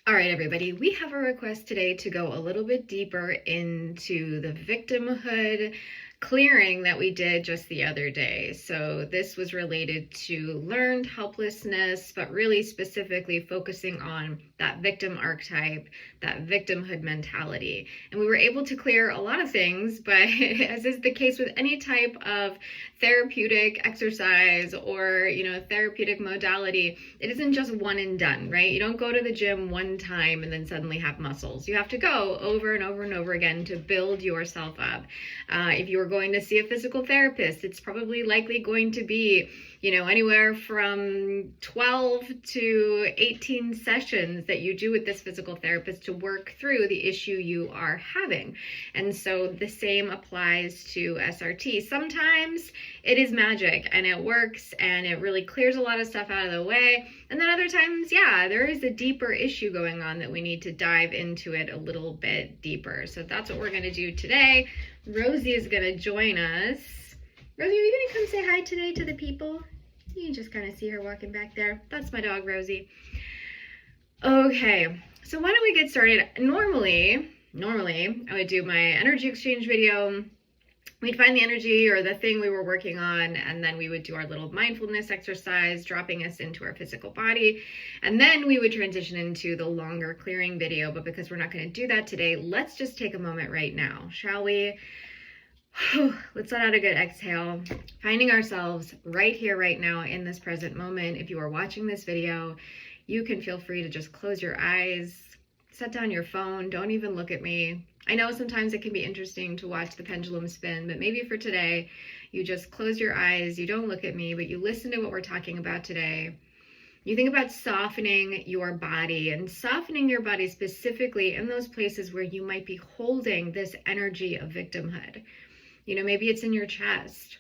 All right, everybody, we have a request today to go a little bit deeper into the victimhood clearing that we did just the other day. So this was related to learned helplessness, but really specifically focusing on that victim archetype, that victimhood mentality. And we were able to clear a lot of things, but as is the case with any type of therapeutic exercise or, therapeutic modality, it isn't just one and done, right? You don't go to the gym one time and then suddenly have muscles. You have to go over and over and over again to build yourself up. If you are going to see a physical therapist, it's probably likely going to be, anywhere from 12 to 18 sessions that you do with this physical therapist to work through the issue you are having. And so the same applies to SRT. Sometimes it is magic and it works and it really clears a lot of stuff out of the way. And then other times, there is a deeper issue going on that we need to dive into it a little bit deeper. So that's what we're going to do today. Rosie is going to join us. Rosie, are you going to come say hi today to the people? You can just kind of see her walking back there. That's my dog, Rosie. Okay, so why don't we get started? Normally, I would do my energy exchange video. We'd find the energy or the thing we were working on, and then we would do our little mindfulness exercise, dropping us into our physical body. And then we would transition into the longer clearing video. But because we're not going to do that today, let's just take a moment right now, shall we? Let's let out a good exhale, finding ourselves right here, right now, in this present moment. If you are watching this video, you can feel free to just close your eyes, set down your phone, don't even look at me. I know sometimes it can be interesting to watch the pendulum spin, but maybe for today, you just close your eyes, you don't look at me, but you listen to what we're talking about today. You think about softening your body, and softening your body specifically in those places where you might be holding this energy of victimhood. Maybe it's in your chest,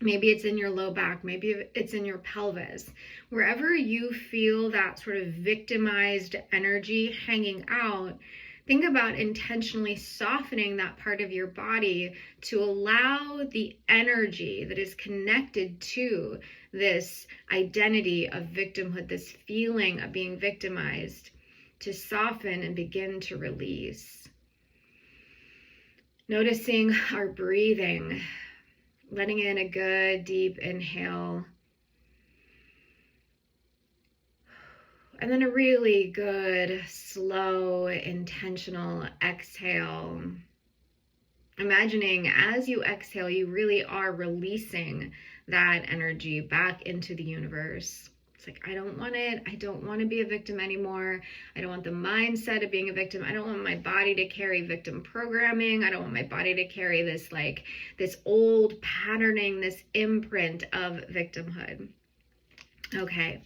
maybe it's in your low back, maybe it's in your pelvis. Wherever you feel that sort of victimized energy hanging out, think about intentionally softening that part of your body to allow the energy that is connected to this identity of victimhood, this feeling of being victimized, to soften and begin to release. Noticing our breathing, letting in a good deep inhale, and then a really good, slow, intentional exhale. Imagining as you exhale, you really are releasing that energy back into the universe. It's like, I don't want it. I don't want to be a victim anymore. I don't want the mindset of being a victim. I don't want my body to carry victim programming. I don't want my body to carry this old patterning, this imprint of victimhood. Okay.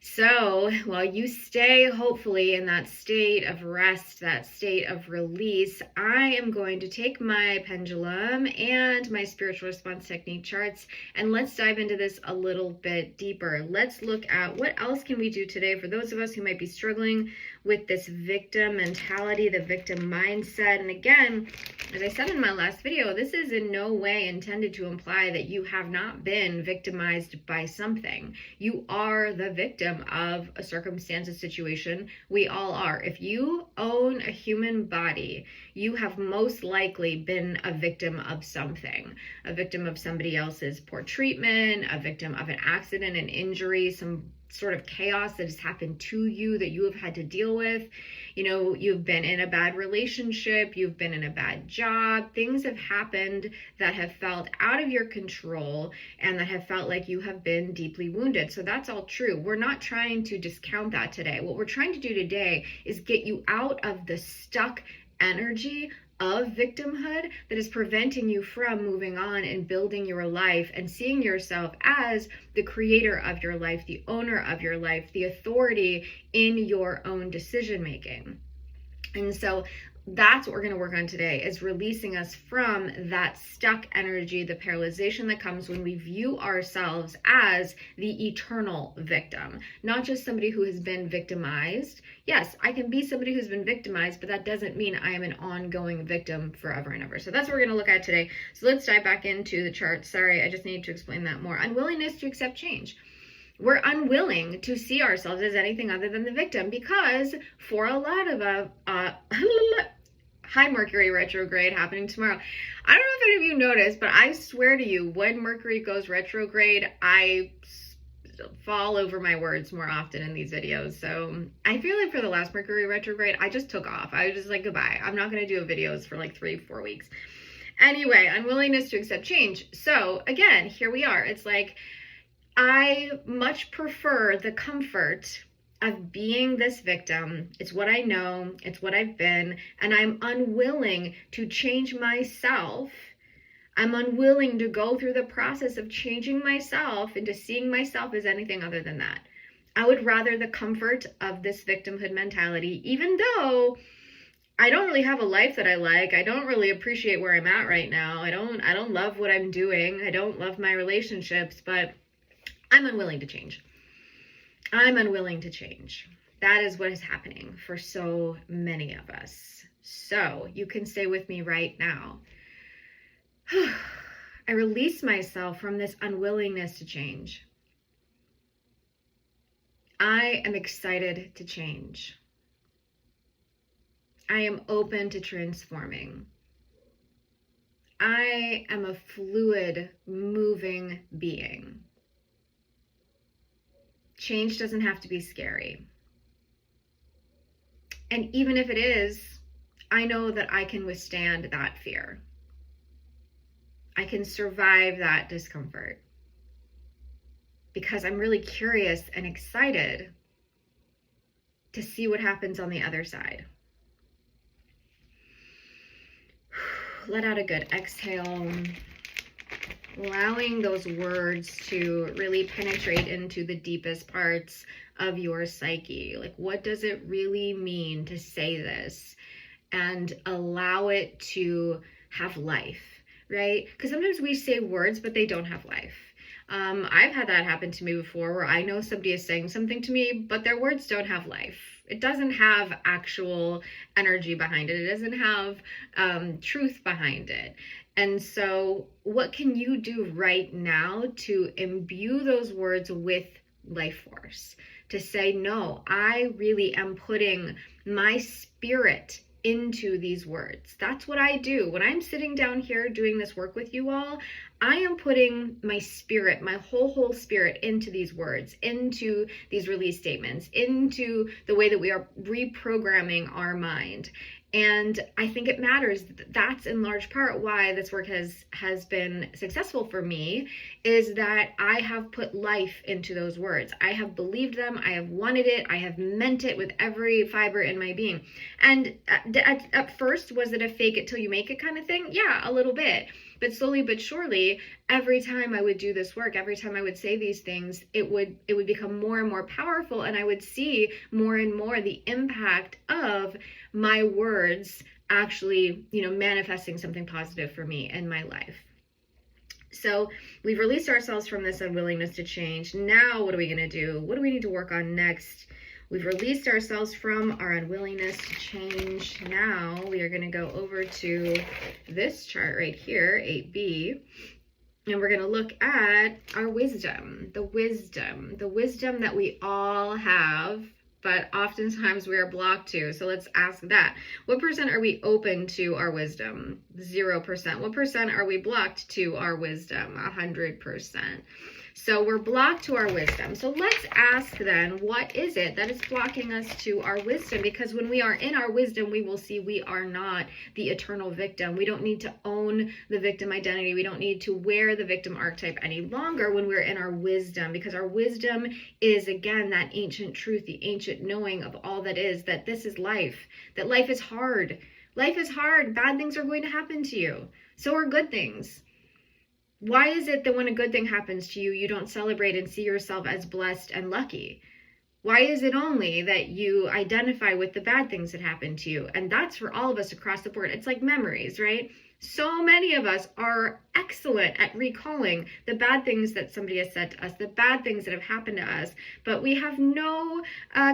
So while you stay hopefully in that state of rest, that state of release, I am going to take my pendulum and my spiritual response technique charts, and let's dive into this a little bit deeper. Let's look at what else can we do today for those of us who might be struggling with this victim mentality, the victim mindset. And again, as I said in my last video, this is in no way intended to imply that you have not been victimized by something. You are the victim of a circumstance, a situation. We all are. If you own a human body, you have most likely been a victim of something, a victim of somebody else's poor treatment, a victim of an accident, an injury, some sort of chaos that has happened to you that you have had to deal with. You've been in a bad relationship, you've been in a bad job, things have happened that have felt out of your control and that have felt like you have been deeply wounded. So that's all true. We're not trying to discount that today. What we're trying to do today is get you out of the stuck energy of victimhood that is preventing you from moving on and building your life and seeing yourself as the creator of your life, the owner of your life, the authority in your own decision making. And so that's what we're going to work on today, is releasing us from that stuck energy, the paralyzation that comes when we view ourselves as the eternal victim, not just somebody who has been victimized. Yes, I can be somebody who's been victimized, but that doesn't mean I am an ongoing victim forever and ever. So that's what we're going to look at today. So let's dive back into the chart. Sorry, I just need to explain that more. Unwillingness to accept change. we're unwilling to see ourselves as anything other than the victim, because for a lot of high Mercury retrograde happening tomorrow. I don't know if any of you noticed, but I swear to you, when Mercury goes retrograde, I fall over my words more often in these videos. So I feel like for the last Mercury retrograde, I just took off. I was just like, goodbye. I'm not going to do videos for like 3-4 weeks. Anyway, unwillingness to accept change. So again, here we are. It's like, I much prefer the comfort of being this victim. It's what I know, it's what I've been, and I'm unwilling to change myself. I'm unwilling to go through the process of changing myself into seeing myself as anything other than that. I would rather the comfort of this victimhood mentality, even though I don't really have a life that I like. I don't really appreciate where I'm at right now. I don't love what I'm doing. I don't love my relationships, but I'm unwilling to change. I'm unwilling to change. That is what is happening for so many of us. So you can stay with me right now. I release myself from this unwillingness to change. I am excited to change. I am open to transforming. I am a fluid, moving being. Change doesn't have to be scary. And even if it is, I know that I can withstand that fear. I can survive that discomfort because I'm really curious and excited to see what happens on the other side. Let out a good exhale, allowing those words to really penetrate into the deepest parts of your psyche. Like, what does it really mean to say this? And allow it to have life, right? Because sometimes we say words, but they don't have life. I've had that happen to me before, where I know somebody is saying something to me, but their words don't have life. It doesn't have actual energy behind it. It doesn't have truth behind it. And so what can you do right now to imbue those words with life force? To say, no, I really am putting my spirit into these words. That's what I do. When I'm sitting down here doing this work with you all, I am putting my spirit, my whole spirit into these words, into these release statements, into the way that we are reprogramming our mind. And I think it matters. That's in large part why this work has been successful for me, is that I have put life into those words. I have believed them. I have wanted it. I have meant it with every fiber in my being. And at first, was it a fake it till you make it kind of thing? Yeah, a little bit. But slowly but surely, every time I would do this work, every time I would say these things, it would become more and more powerful, and I would see more and more the impact of my words actually, manifesting something positive for me in my life. So we've released ourselves from this unwillingness to change. Now, what are we going to do? What do we need to work on next? We've released ourselves from our unwillingness to change. Now we are going to go over to this chart right here, 8B, and we're going to look at our wisdom, the wisdom that we all have, but oftentimes we are blocked to. So let's ask that. What percent are we open to our wisdom? 0%. What percent are we blocked to our wisdom? 100%. So we're blocked to our wisdom. So let's ask then, what is it that is blocking us to our wisdom? Because when we are in our wisdom, we will see we are not the eternal victim. We don't need to own the victim identity. We don't need to wear the victim archetype any longer when we're in our wisdom, because our wisdom is, again, that ancient truth, the ancient knowing of all that is, that this is life, that life is hard. Life is hard. Bad things are going to happen to you. So are good things. Why is it that when a good thing happens to you, you don't celebrate and see yourself as blessed and lucky? Why is it only that you identify with the bad things that happen to you? And that's for all of us across the board. It's like memories, right? So many of us are excellent at recalling the bad things that somebody has said to us, the bad things that have happened to us, but we have no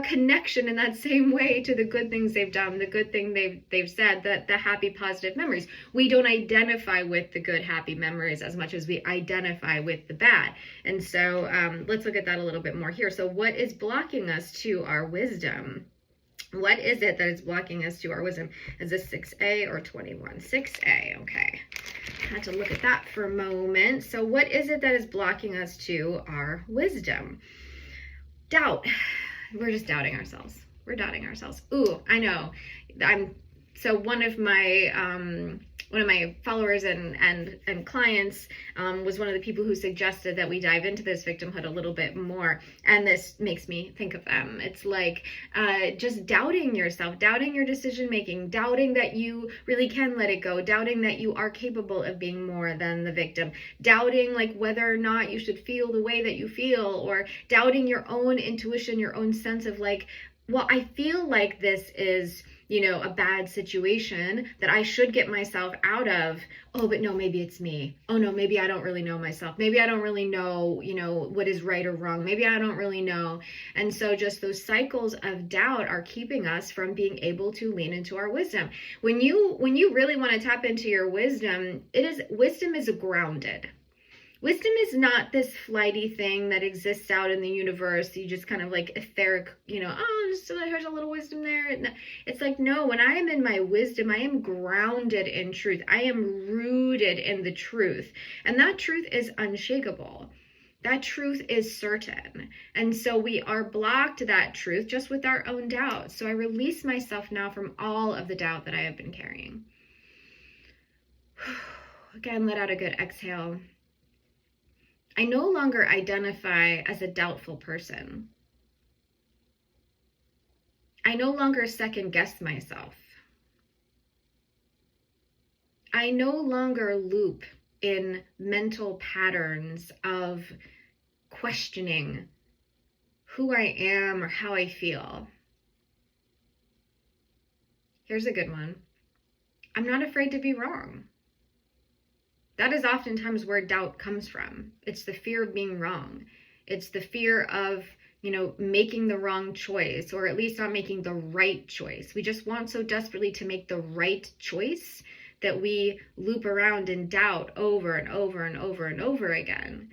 connection in that same way to the good things they've done, the good thing they've said, the happy, positive memories. We don't identify with the good, happy memories as much as we identify with the bad. And so let's look at that a little bit more here. So what is blocking us to our wisdom? What is it that is blocking us to our wisdom? Is this 6A or 21? 6A, okay. I had to look at that for a moment. So what is it that is blocking us to our wisdom? Doubt. We're just doubting ourselves. We're doubting ourselves. Ooh, I know. So one of my followers and clients was one of the people who suggested that we dive into this victimhood a little bit more, and this makes me think of them. It's like just doubting yourself, doubting your decision making, doubting that you really can let it go, doubting that you are capable of being more than the victim, doubting like whether or not you should feel the way that you feel, or doubting your own intuition, your own sense of like, well, I feel like this is, you know, a bad situation that I should get myself out of. Oh, but no, maybe it's me. Oh no, maybe I don't really know myself. Maybe I don't really know, you know, what is right or wrong. Maybe I don't really know. And so just those cycles of doubt are keeping us from being able to lean into our wisdom. When you really want to tap into your wisdom, wisdom is grounded. Wisdom is not this flighty thing that exists out in the universe. You just kind of like etheric, you know, oh, just there's a little wisdom there. It's like, no, when I am in my wisdom, I am grounded in truth. I am rooted in the truth. And that truth is unshakable. That truth is certain. And so we are blocked to that truth just with our own doubts. So I release myself now from all of the doubt that I have been carrying. Again, let out a good exhale. I no longer identify as a doubtful person. I no longer second guess myself. I no longer loop in mental patterns of questioning who I am or how I feel. Here's a good one. I'm not afraid to be wrong. That is oftentimes where doubt comes from. It's the fear of being wrong. It's the fear of, you know, making the wrong choice, or at least not making the right choice. We just want so desperately to make the right choice that we loop around in doubt over and over and over and over again.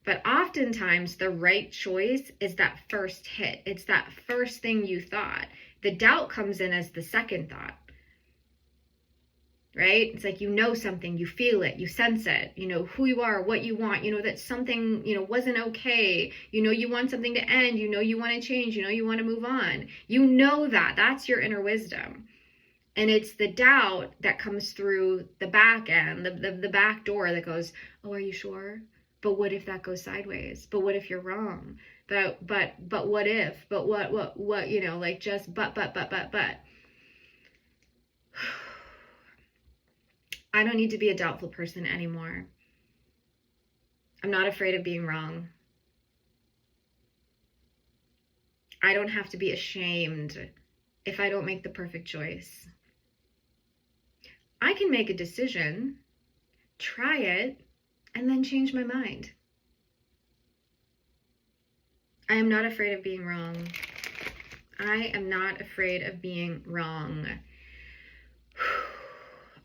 But oftentimes the right choice is that first hit. It's that first thing you thought. The doubt comes in as the second thought. Right? It's like, you know something, you feel it, you sense it, you know who you are, what you want, you know that something, you know, wasn't okay, you know you want something to end, you know you want to change, you know you want to move on. You know that's your inner wisdom. And it's the doubt that comes through the back end, the back door that goes, oh, are you sure? But what if that goes sideways? But what if you're wrong? But what if? But what, you know, like just but. I don't need to be a doubtful person anymore. I'm not afraid of being wrong. I don't have to be ashamed if I don't make the perfect choice. I can make a decision, try it, and then change my mind. I am not afraid of being wrong. I am not afraid of being wrong.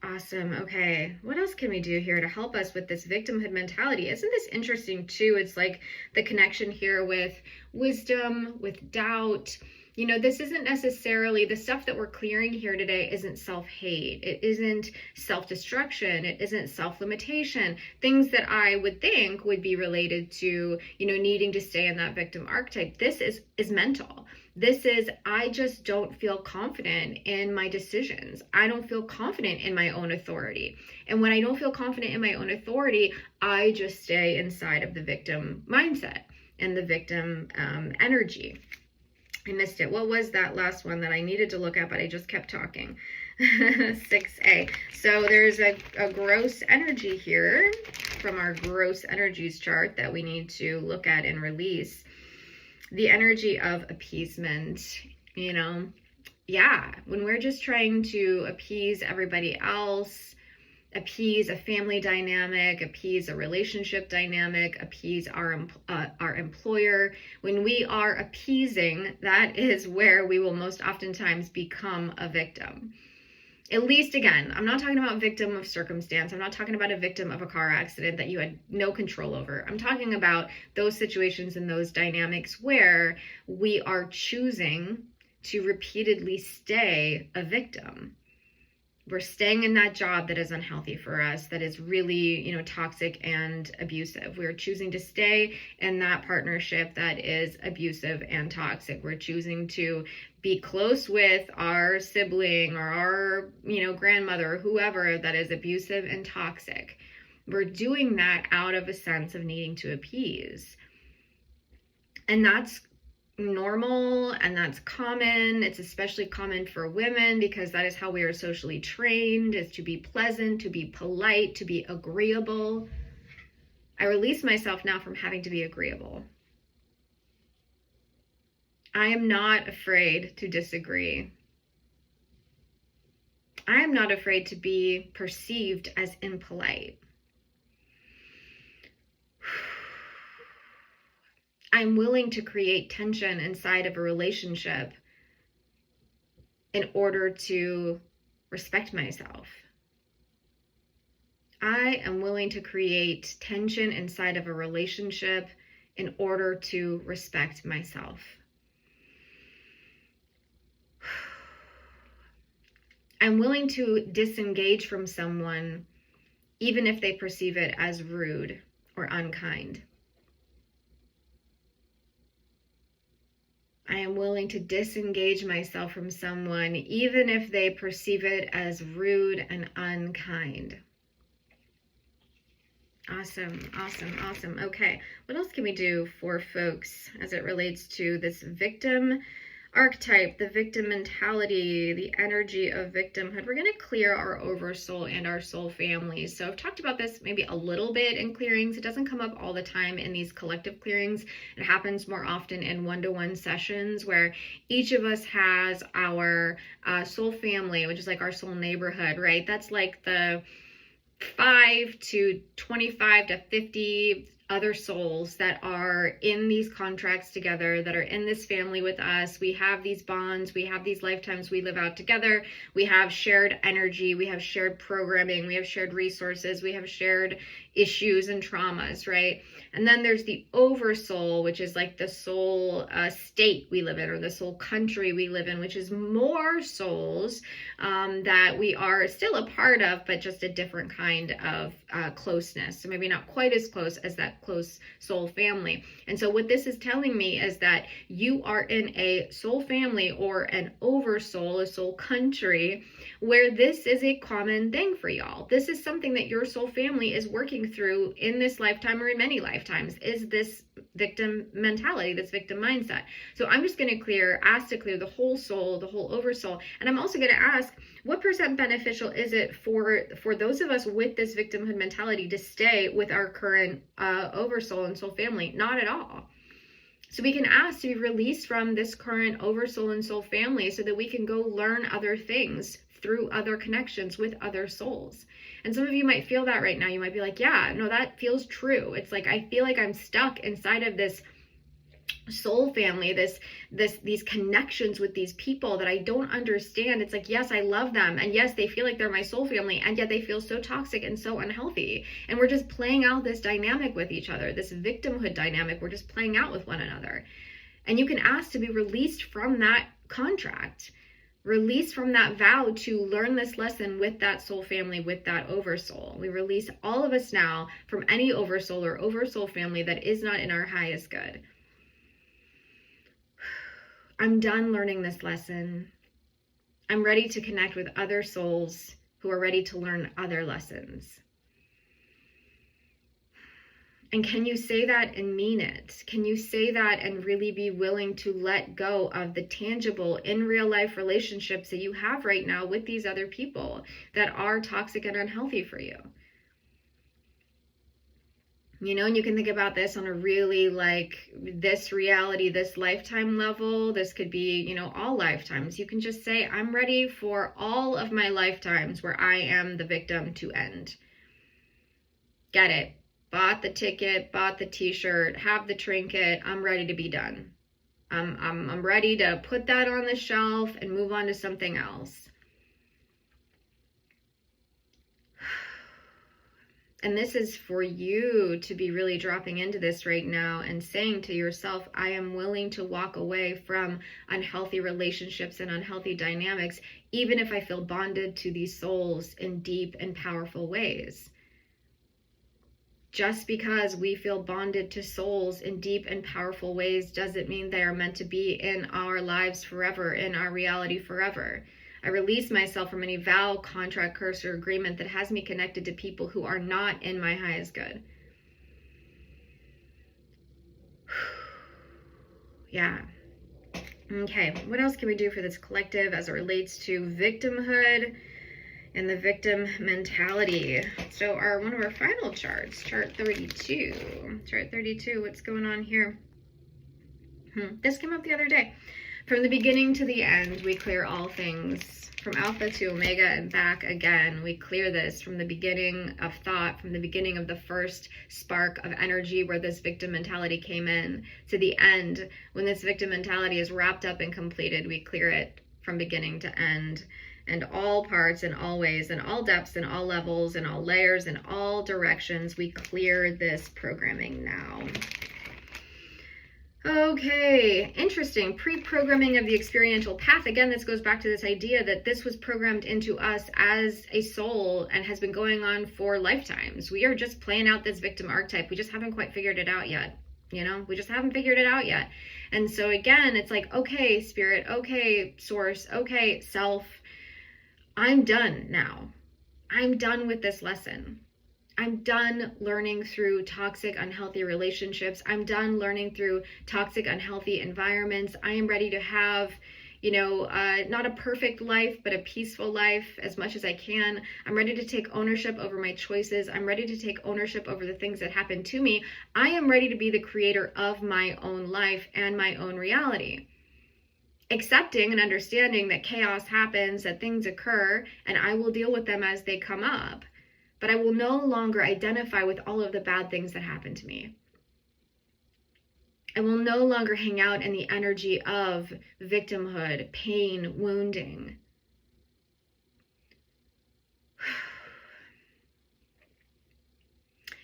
Awesome. Okay. What else can we do here to help us with this victimhood mentality? Isn't this interesting too? It's like the connection here with wisdom, with doubt. You know, this isn't necessarily the stuff that we're clearing here today isn't self-hate. It isn't self-destruction. It isn't self-limitation. Things that I would think would be related to, you know, needing to stay in that victim archetype. This is mental. This is, I just don't feel confident in my decisions. I don't feel confident in my own authority. And when I don't feel confident in my own authority, I just stay inside of the victim mindset and the victim energy. I missed it. What was that last one that I needed to look at, but I just kept talking? 6A. So there's a gross energy here from our gross energies chart that we need to look at and release. The energy of appeasement, you know, yeah, when we're just trying to appease everybody else, appease a family dynamic, appease a relationship dynamic, appease our employer. When we are appeasing, that is where we will most oftentimes become a victim. At least, again, I'm not talking about victim of circumstance. I'm not talking about a victim of a car accident that you had no control over. I'm talking about those situations and those dynamics where we are choosing to repeatedly stay a victim. We're staying in that job that is unhealthy for us, that is really, toxic and abusive. We're choosing to stay in that partnership that is abusive and toxic. We're choosing to be close with our sibling or our, grandmother or whoever that is abusive and toxic. We're doing that out of a sense of needing to appease. And that's normal and that's common. It's especially common for women because that is how we are socially trained, is to be pleasant, to be polite, to be agreeable. I release myself now from having to be agreeable. I am not afraid to disagree. I am not afraid to be perceived as impolite. I'm willing to create tension inside of a relationship in order to respect myself. I am willing to create tension inside of a relationship in order to respect myself. I'm willing to disengage from someone even if they perceive it as rude or unkind. I am willing to disengage myself from someone even if they perceive it as rude and unkind. Awesome, awesome, awesome. Okay, what else can we do for folks as it relates to this victim archetype, the victim mentality, the energy of victimhood? We're going to clear our oversoul and our soul families. So I've talked about this maybe a little bit in clearings. It doesn't come up all the time in these collective clearings. It happens more often in one-to-one sessions where each of us has our soul family, which is like our soul neighborhood, right? That's like the 5 to 25 to 50 other souls that are in these contracts together, that are in this family with us. We have these bonds, we have these lifetimes we live out together, we have shared energy, we have shared programming, we have shared resources, we have shared issues and traumas, right? And then there's the oversoul, which is like the soul state we live in, or the soul country we live in, which is more souls that we are still a part of, but just a different kind of closeness. So maybe not quite as close as that close soul family. And so what this is telling me is that you are in a soul family or an oversoul, a soul country, where this is a common thing for y'all. This is something that your soul family is working through in this lifetime or in many lifetimes, is this victim mentality, this victim mindset. So I'm just going to ask to clear the whole soul, the whole oversoul. And I'm also going to ask, what % beneficial is it for those of us with this victimhood mentality to stay with our current oversoul and soul family? Not at all. So we can ask to be released from this current oversoul and soul family so that we can go learn other things through other connections with other souls. And some of you might feel that right now. You might be like, yeah, no, that feels true. It's like, I feel like I'm stuck inside of this soul family, these connections with these people that I don't understand. It's like, yes, I love them, and yes, they feel like they're my soul family, and yet they feel so toxic and so unhealthy. And we're just playing out this dynamic with each other, this victimhood dynamic. We're just playing out with one another. And you can ask to be released from that contract, released from that vow to learn this lesson with that soul family, with that oversoul. We release all of us now from any oversoul or oversoul family that is not in our highest good. I'm done learning this lesson. I'm ready to connect with other souls who are ready to learn other lessons. And can you say that and mean it? Can you say that and really be willing to let go of the tangible in real life relationships that you have right now with these other people that are toxic and unhealthy for you? You know, and you can think about this on a really like this reality, this lifetime level. This could be, you know, all lifetimes. You can just say, I'm ready for all of my lifetimes where I am the victim to end. Get it. Bought the ticket, bought the t-shirt, have the trinket. I'm ready to be done. I'm ready to put that on the shelf and move on to something else. And this is for you to be really dropping into this right now and saying to yourself, I am willing to walk away from unhealthy relationships and unhealthy dynamics, even if I feel bonded to these souls in deep and powerful ways. Just because we feel bonded to souls in deep and powerful ways doesn't mean they are meant to be in our lives forever, in our reality forever. I release myself from any vow, contract, curse, or agreement that has me connected to people who are not in my highest good. Yeah. Okay, what else can we do for this collective as it relates to victimhood and the victim mentality? So one of our final charts, chart 32. Chart 32, what's going on here? This came up the other day. From the beginning to the end, we clear all things. From alpha to omega and back again, we clear this from the beginning of thought, from the beginning of the first spark of energy where this victim mentality came in, to the end, when this victim mentality is wrapped up and completed, we clear it from beginning to end. And all parts and all ways and all depths and all levels and all layers and all directions, we clear this programming now. Okay, interesting. Pre-programming of the experiential path. Again, this goes back to this idea that this was programmed into us as a soul and has been going on for lifetimes. We are just playing out this victim archetype. We just haven't quite figured it out yet. You know, we just haven't figured it out yet. And so again, it's like, okay, spirit, okay, source, okay, self, I'm done now. I'm done with this lesson. I'm done learning through toxic, unhealthy relationships. I'm done learning through toxic, unhealthy environments. I am ready to have, you know, not a perfect life, but a peaceful life as much as I can. I'm ready to take ownership over my choices. I'm ready to take ownership over the things that happen to me. I am ready to be the creator of my own life and my own reality. Accepting and understanding that chaos happens, that things occur, and I will deal with them as they come up. But I will no longer identify with all of the bad things that happen to me. I will no longer hang out in the energy of victimhood, pain, wounding.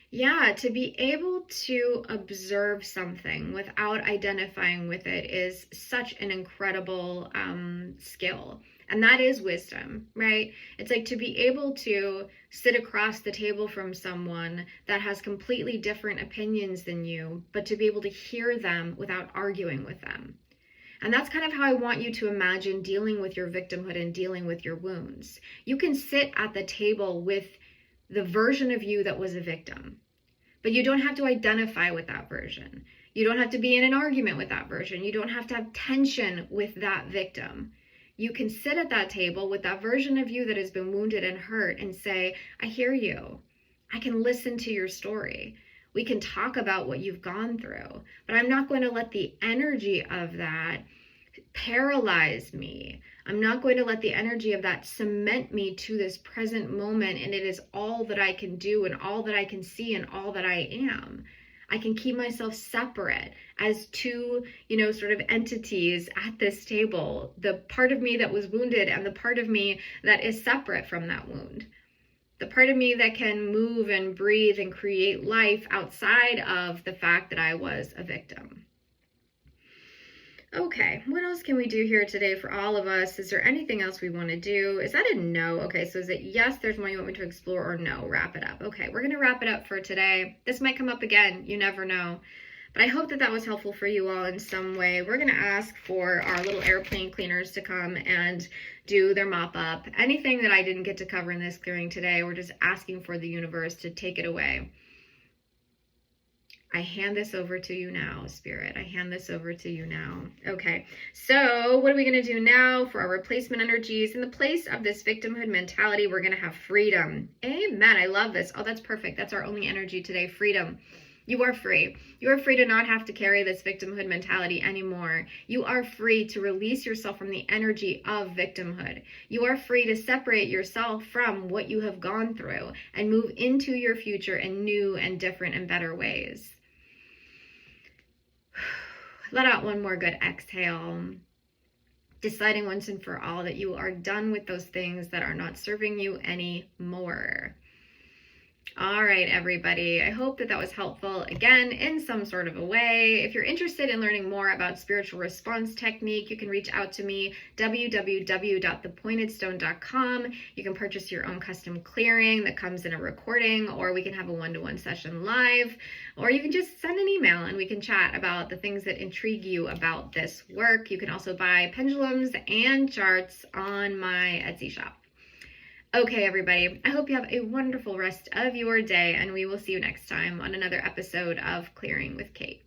Yeah, to be able to observe something without identifying with it is such an incredible skill. And that is wisdom, right? It's like to be able to sit across the table from someone that has completely different opinions than you, but to be able to hear them without arguing with them. And that's kind of how I want you to imagine dealing with your victimhood and dealing with your wounds. You can sit at the table with the version of you that was a victim, but you don't have to identify with that version. You don't have to be in an argument with that version. You don't have to have tension with that victim. You can sit at that table with that version of you that has been wounded and hurt and say, I hear you. I can listen to your story. We can talk about what you've gone through, but I'm not going to let the energy of that paralyze me. I'm not going to let the energy of that cement me to this present moment, and it is all that I can do and all that I can see and all that I am. I can keep myself separate as two, you know, sort of entities at this table. The part of me that was wounded and the part of me that is separate from that wound. The part of me that can move and breathe and create life outside of the fact that I was a victim. Okay, what else can we do here today for all of us? Is there anything else we want to do? Is that a no? Okay, so is it yes, there's more you want me to explore, or no, wrap it up? Okay, we're going to wrap it up for today. This might come up again. You never know. But I hope that that was helpful for you all in some way. We're going to ask for our little airplane cleaners to come and do their mop up. Anything that I didn't get to cover in this clearing today, we're just asking for the universe to take it away. I hand this over to you now, Spirit. I hand this over to you now. Okay, so what are we going to do now for our replacement energies? In the place of this victimhood mentality, we're going to have freedom. Amen. I love this. Oh, that's perfect. That's our only energy today, freedom. You are free. You are free to not have to carry this victimhood mentality anymore. You are free to release yourself from the energy of victimhood. You are free to separate yourself from what you have gone through and move into your future in new and different and better ways. Let out one more good exhale, deciding once and for all that you are done with those things that are not serving you anymore. All right, everybody. I hope that was helpful, again, in some sort of a way. If you're interested in learning more about spiritual response technique, you can reach out to me, www.thepointedstone.com. You can purchase your own custom clearing that comes in a recording, or we can have a one-to-one session live, or you can just send an email and we can chat about the things that intrigue you about this work. You can also buy pendulums and charts on my Etsy shop. Okay, everybody, I hope you have a wonderful rest of your day, and we will see you next time on another episode of Clearing with Kate.